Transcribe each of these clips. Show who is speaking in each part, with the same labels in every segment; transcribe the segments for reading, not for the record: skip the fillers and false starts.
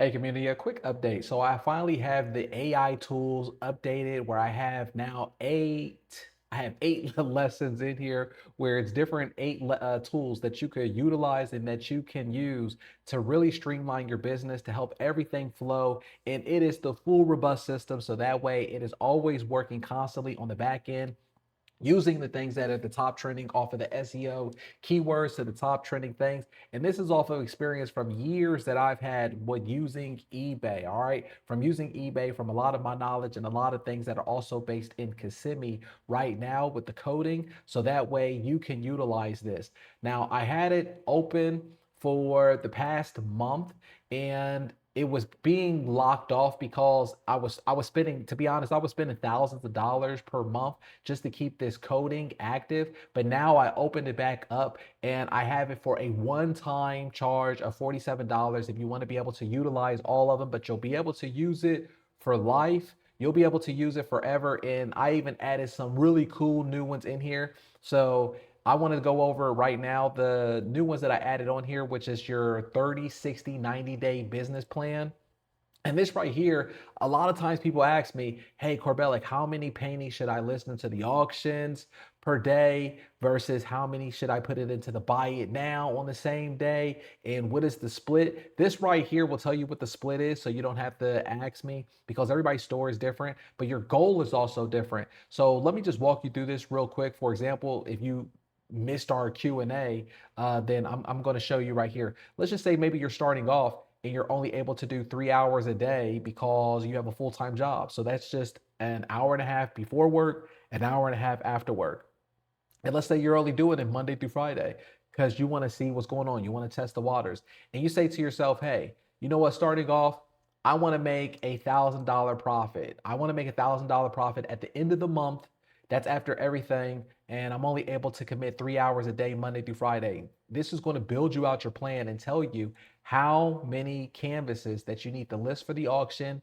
Speaker 1: Hey community, a quick update. So I finally have the AI tools updated where I have eight lessons in here where it's different tools that you could utilize and that you can use to really streamline your business to help everything flow. And it is the full robust system. So that way it is always working constantly on the back end, using the things that are at the top trending off of the SEO keywords to the top trending things. And this is off of experience from years that I've had with using eBay. All right. From using eBay, from a lot of my knowledge and a lot of things that are also based in Kissimmee right now with the coding. So that way you can utilize this. Now, I had it open for the past month and it was being locked off because I was spending, to be honest, I was spending thousands of dollars per month just to keep this coding active. But now I opened it back up and I have it for a one-time charge of $47 if you want to be able to utilize all of them, but you'll be able to use it for life. You'll be able to use it forever. And I even added some really cool new ones in here. So I want to go over right now the new ones that I added on here, which is your 30, 60, 90-day business plan. And this right here, a lot of times people ask me, hey, Corbell, like how many paintings should I listen to the auctions per day versus how many should I put it into the buy it now on the same day? And what is the split? This right here will tell you what the split is, so you don't have to ask me because everybody's store is different, but your goal is also different. So let me just walk you through this real quick. For example, if you missed our Q&A, then I'm going to show you right here. Let's just say maybe you're starting off and you're only able to do 3 hours a day because you have a full-time job. So that's just an hour and a half before work, an hour and a half after work. And let's say you're only doing it Monday through Friday because you want to see what's going on. You want to test the waters. And you say to yourself, hey, you know what, starting off, I want to make $1,000 profit. I want to make $1,000 profit at the end of the month. That's after everything. And I'm only able to commit 3 hours a day, Monday through Friday. This is going to build you out your plan and tell you how many canvases that you need to list for the auction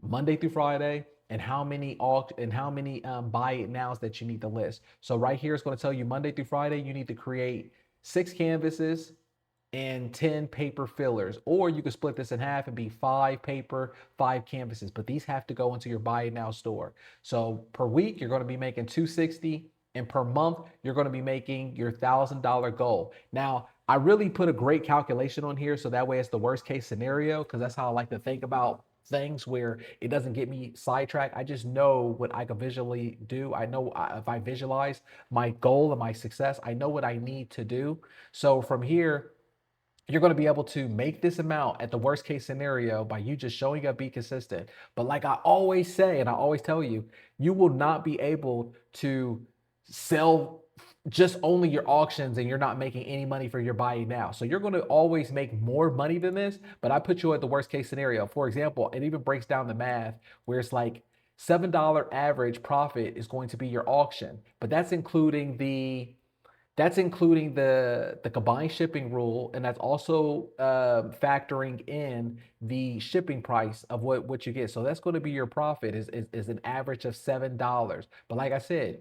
Speaker 1: Monday through Friday, and how many buy it nows that you need to list. So right here, it's going to tell you Monday through Friday, you need to create 6 canvases and 10 paper fillers, or you could split this in half and be 5 paper, 5 canvases, but these have to go into your buy it now store. So per week, you're going to be making 260, and per month, you're going to be making your $1,000 goal. Now, I really put a great calculation on here, so that way it's the worst case scenario, because that's how I like to think about things, where it doesn't get me sidetracked. I just know what I can visually do. I know if I visualize my goal and my success, I know what I need to do. So from here, you're going to be able to make this amount at the worst case scenario by you just showing up, be consistent. But like I always say, and I always tell you, you will not be able to sell just only your auctions and you're not making any money for your buy it now. So you're going to always make more money than this, but I put you at the worst case scenario. For example, it even breaks down the math where it's like $7 average profit is going to be your auction, but that's including the combined shipping rule, and that's also factoring in the shipping price of what you get. So that's going to be your profit is an average of $7. But like I said,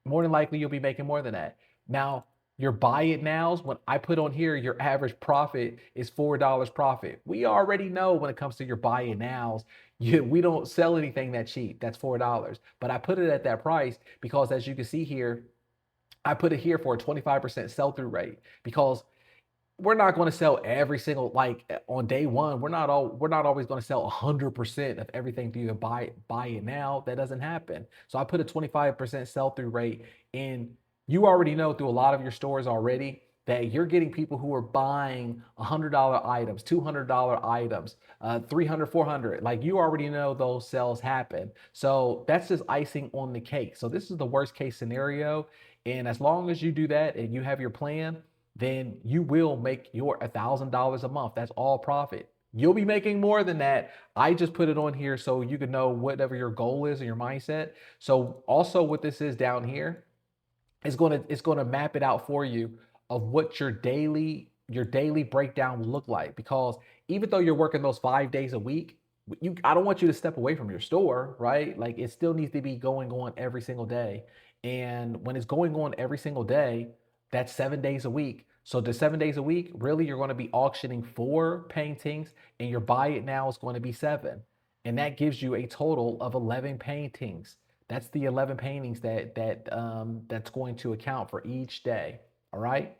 Speaker 1: more than likely you'll be making more than that. Now, your buy it nows, when I put on here, your average profit is $4 profit. We already know when it comes to your buy it nows, we don't sell anything that cheap. That's $4. But I put it at that price because, as you can see here, I put it here for a 25% sell-through rate, because we're not going to sell every single, like on day one, we're not always going to sell 100% of everything through your buy it now. That doesn't happen. So I put a 25% sell-through rate, and you already know through a lot of your stores already that you're getting people who are buying $100 items, $200 items, 300, 400. Like, you already know those sales happen. So that's just icing on the cake. So this is the worst case scenario. And as long as you do that and you have your plan, then you will make your $1,000 a month. That's all profit. You'll be making more than that. I just put it on here so you can know whatever your goal is and your mindset. So also what this is down here, it's going to map it out for you of what your daily breakdown will look like. Because even though you're working those 5 days a week, I don't want you to step away from your store, right? Like, it still needs to be going on every single day. And when it's going on every single day, that's 7 days a week. So the 7 days a week, really, you're going to be auctioning 4 paintings, and your buy it now is going to be 7. And that gives you a total of 11 paintings. That's the 11 paintings that's going to account for each day. All right.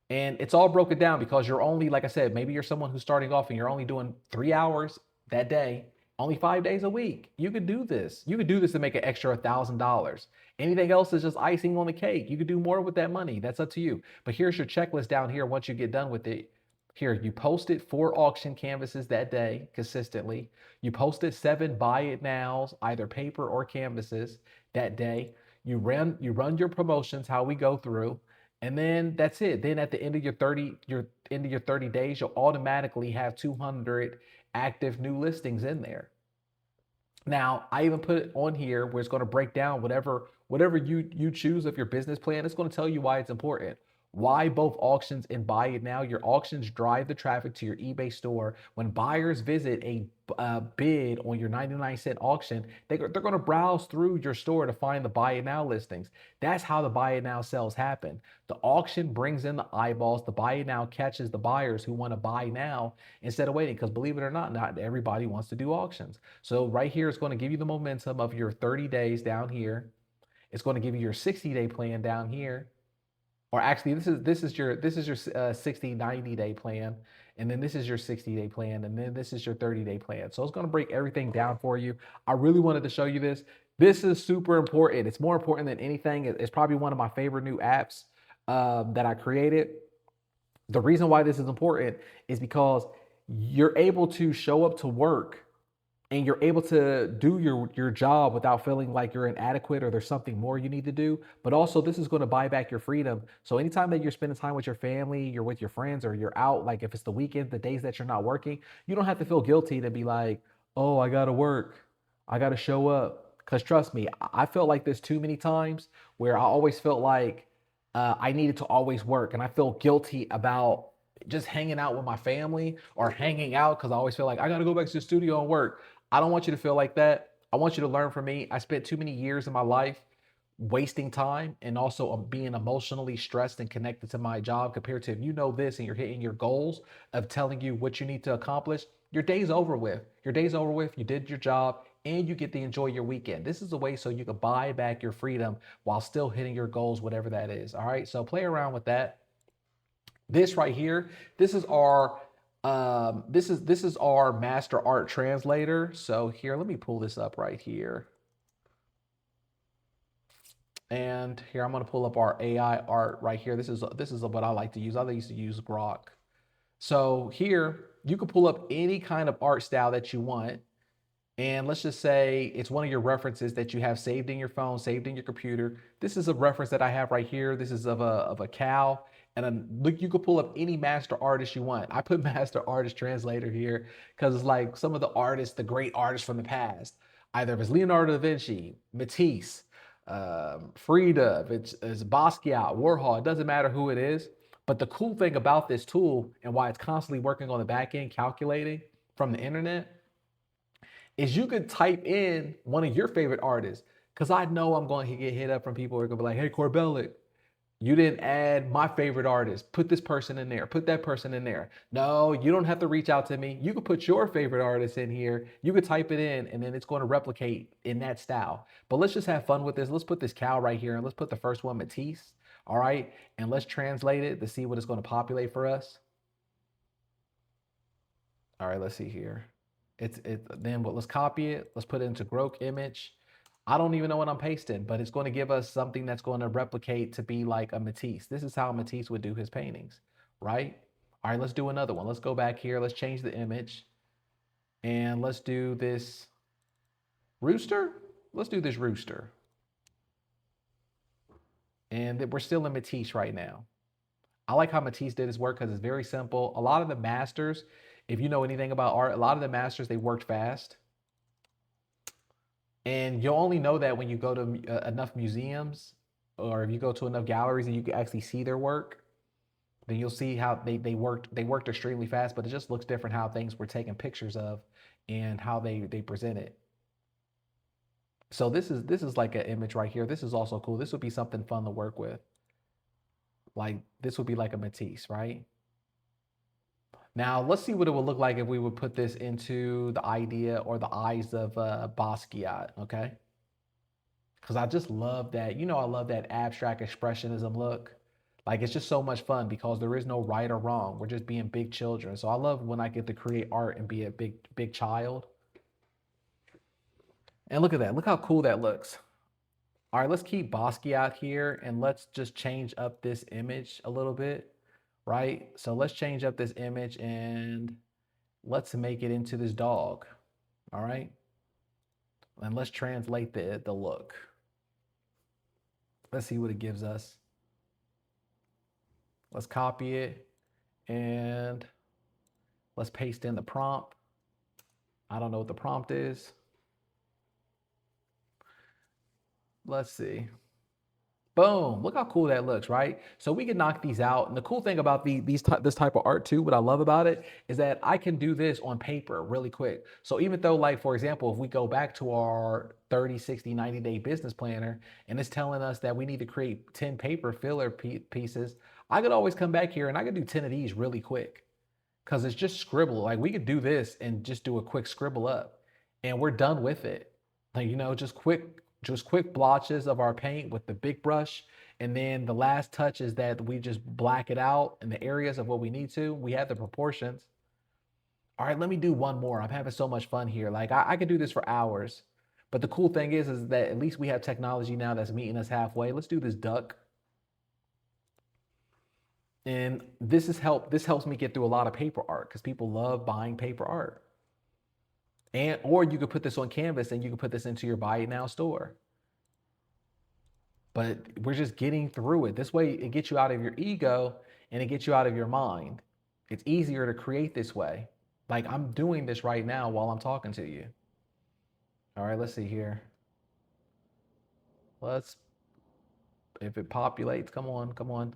Speaker 1: And it's all broken down because you're only, like I said, maybe you're someone who's starting off and you're only doing 3 hours that day, only 5 days a week. You could do this. You could do this to make an extra $1,000. Anything else is just icing on the cake. You could do more with that money. That's up to you. But here's your checklist down here. Once you get done with it, here, you posted 4 auction canvases that day consistently. You posted 7 buy it nows, either paper or canvases that day. You run your promotions, how we go through. And then that's it. Then at the end of your 30 days, you'll automatically have 200 active new listings in there. Now, I even put it on here where it's going to break down whatever you choose of your business plan. It's going to tell you why it's important. Why both auctions and buy it now. Your auctions drive the traffic to your eBay store. When buyers visit a bid on your 99-cent auction, they're going to browse through your store to find the buy it now listings. That's how the buy it now sales happen. The auction brings in the eyeballs. The buy it now catches the buyers who want to buy now instead of waiting. Because believe it or not everybody wants to do auctions. So right here, it's going to give you the momentum of your 30 days down here. It's going to give you your 60-day plan down here. Or actually, this is your 60-90-day plan, and then this is your 60-day plan, and then this is your 30-day plan. So it's going to break everything down for you. I really wanted to show you this. This is super important. It's more important than anything. It's probably one of my favorite new apps that I created. The reason why this is important is because you're able to show up to work and you're able to do your job without feeling like you're inadequate or there's something more you need to do. But also, this is going to buy back your freedom. So anytime that you're spending time with your family, you're with your friends, or you're out, like if it's the weekend, the days that you're not working, you don't have to feel guilty to be like, oh, I got to work. I got to show up. Because trust me, I felt like this too many times where I always felt like I needed to always work. And I feel guilty about just hanging out with my family or hanging out because I always feel like I got to go back to the studio and work. I don't want you to feel like that. I want you to learn from me. I spent too many years in my life wasting time and also being emotionally stressed and connected to my job compared to if you know this and you're hitting your goals of telling you what you need to accomplish, your day's over with. Your day's over with. You did your job and you get to enjoy your weekend. This is a way so you can buy back your freedom while still hitting your goals, whatever that is. All right. So play around with that. This right here, this is our master art translator. So here, let me pull this up right here. And here I'm going to pull up our AI art right here. This is what I like to use. I used to use Grok. So here you can pull up any kind of art style that you want. And let's just say it's one of your references that you have saved in your phone, saved in your computer. This is a reference that I have right here. This is of a cow. And look, you could pull up any master artist you want. I put master artist translator here because it's like some of the artists, the great artists from the past. Either if it's Leonardo da Vinci, Matisse, Frida, if it's Basquiat, Warhol, it doesn't matter who it is. But the cool thing about this tool and why it's constantly working on the back end, calculating from the internet, is you could type in one of your favorite artists. Because I know I'm going to get hit up from people who are going to be like, hey, Corbellic, you didn't add my favorite artist. Put this person in there. Put that person in there. No, you don't have to reach out to me. You can put your favorite artist in here. You could type it in, and then it's going to replicate in that style. But let's just have fun with this. Let's put this cow right here, and let's put the first one, Matisse. All right, and let's translate it to see what it's going to populate for us. All right, let's see here. Let's copy it. Let's put it into Grok image. I don't even know what I'm pasting, but it's going to give us something that's going to replicate to be like a Matisse. This is how Matisse would do his paintings, right? All right, let's do another one. Let's go back here. Let's change the image. And let's do this rooster. Let's do this rooster. And we're still in Matisse right now. I like how Matisse did his work because it's very simple. A lot of the masters, if you know anything about art, a lot of the masters, they worked fast. And you'll only know that when you go to enough museums or if you go to enough galleries and you can actually see their work, then you'll see how they worked extremely fast, but it just looks different how things were taken pictures of and how they present it. So this is like an image right here. This is also cool. This would be something fun to work with. Like this would be like a Matisse, right? Now let's see what it would look like if we would put this into the idea or the eyes of Basquiat, okay? Because I just love that. You know, I love that abstract expressionism look. Like it's just so much fun because there is no right or wrong. We're just being big children. So I love when I get to create art and be a big child. And look at that. Look how cool that looks. All right, let's keep Basquiat here and let's just change up this image a little bit, right? So let's change up this image and let's make it into this dog. All right. And let's translate the look. Let's see what it gives us. Let's copy it and let's paste in the prompt. I don't know what the prompt is. Let's see. Boom, look how cool that looks, right? So we can knock these out. And the cool thing about this type of art too, what I love about it is that I can do this on paper really quick. So even though, like, for example, if we go back to our 30, 60, 90-day business planner and it's telling us that we need to create 10 paper filler pieces, I could always come back here and I could do 10 of these really quick because it's just scribble. Like we could do this and just do a quick scribble up and we're done with it. Like, you know, just quick blotches of our paint with the big brush. And then the last touch is that we just black it out in the areas of what we need to. We have the proportions. All right, let me do one more. I'm having so much fun here. Like I could do this for hours. But the cool thing is that at least we have technology now that's meeting us halfway. Let's do this duck. And this helps me get through a lot of paper art because people love buying paper art. Or you could put this on canvas and you can put this into your buy it now store. But we're just getting through it. This way it gets you out of your ego and it gets you out of your mind. It's easier to create this way. Like I'm doing this right now while I'm talking to you. All right, let's see here. If it populates, come on.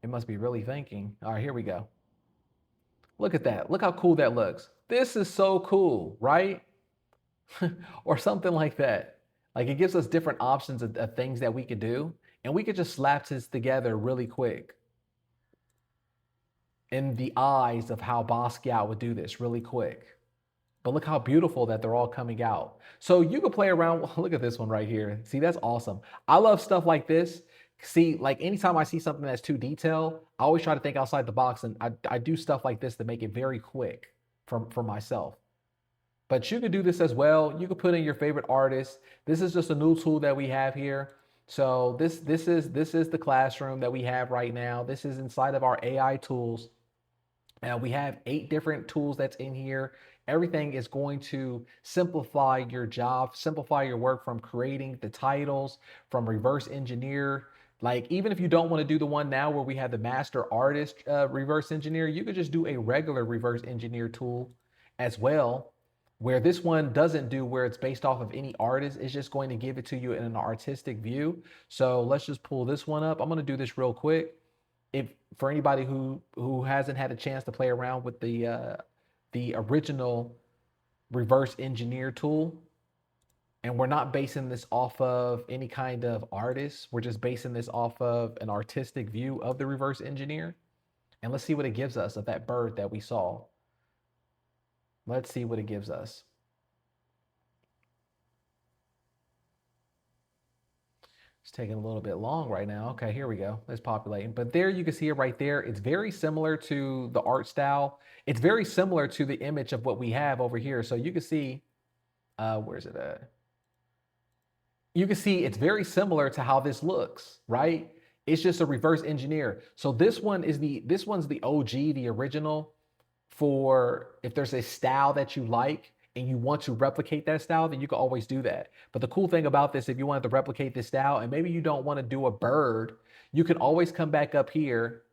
Speaker 1: It must be really thinking. All right, here we go. Look at that. Look how cool that looks. This is so cool, right? Or something like that. Like it gives us different options of things that we could do. And we could just slap this together really quick. In the eyes of how Basquiat would do this really quick. But look how beautiful that they're all coming out. So you could play around. Look at this one right here. See, that's awesome. I love stuff like this. See, like anytime I see something that's too detailed, I always try to think outside the box, and I do stuff like this to make it very quick for myself. But you could do this as well. You could put in your favorite artist. This is just a new tool that we have here. So this is the classroom that we have right now. This is inside of our AI tools. And we have 8 different tools that's in here. Everything is going to simplify your job, simplify your work from creating the titles, from reverse engineer. Like even if you don't want to do the one now where we have the master artist reverse engineer, you could just do a regular reverse engineer tool as well, where this one doesn't do where it's based off of any artist. It's just going to give it to you in an artistic view. So let's just pull this one up. I'm going to do this real quick. If for anybody who hasn't had a chance to play around with the original reverse engineer tool, and we're not basing this off of any kind of artist, we're just basing this off of an artistic view of the reverse engineer. And let's see what it gives us of that bird that we saw. Let's see what it gives us. It's taking a little bit long right now. Okay, here we go. It's populating. But there you can see it right there. It's very similar to the art style. It's very similar to the image of what we have over here. So you can see, where's it at? You can see it's very similar to how this looks, right? It's just a reverse engineer. So this one's the OG, the original, for if there's a style that you like and you want to replicate that style, then you can always do that. But the cool thing about this, if you wanted to replicate this style and maybe you don't want to do a bird, you can always come back up here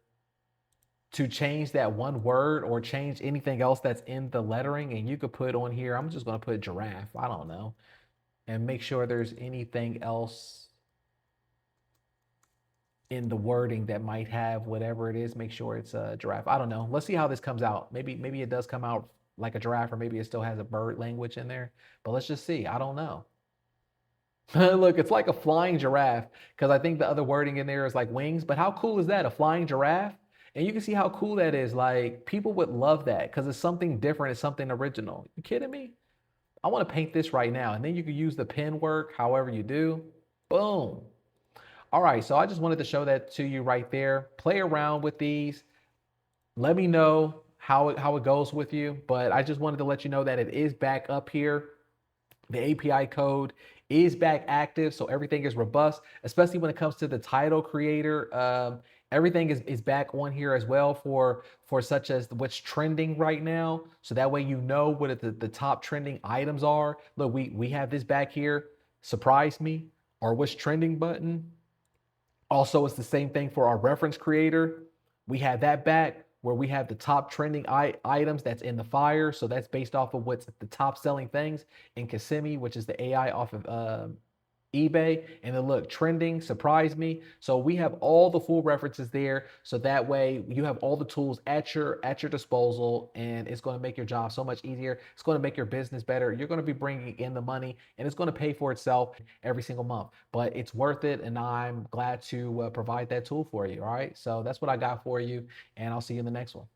Speaker 1: to change that one word or change anything else that's in the lettering. And you could put on here, I'm just going to put giraffe. I don't know. And make sure there's anything else in the wording that might have whatever it is. Make sure it's a giraffe. I don't know. Let's see how this comes out. Maybe it does come out like a giraffe, or maybe it still has a bird language in there. But let's just see. I don't know. Look, it's like a flying giraffe because I think the other wording in there is like wings. But how cool is that? A flying giraffe? And you can see how cool that is. Like people would love that because it's something different. It's something original. You kidding me? I want to paint this right now. And then you can use the pen work however you do. Boom. All right. So I just wanted to show that to you right there. Play around with these. Let me know how it goes with you. But I just wanted to let you know that it is back up here. The API code is back active, so everything is robust, especially when it comes to the title creator. Everything is back on here as well for such as what's trending right now. So that way you know what the top trending items are. Look, we have this back here, surprise me, or what's trending button. Also, it's the same thing for our reference creator. We have that back where we have the top trending items that's in the fire. So that's based off of what's the top selling things in Kissimmee, which is the AI off of eBay. And then look, trending, surprise me. So we have all the full references there. So that way you have all the tools at your disposal, and it's going to make your job so much easier. It's going to make your business better. You're going to be bringing in the money, and it's going to pay for itself every single month. But it's worth it, and I'm glad to provide that tool for you. All right. So that's what I got for you, and I'll see you in the next one.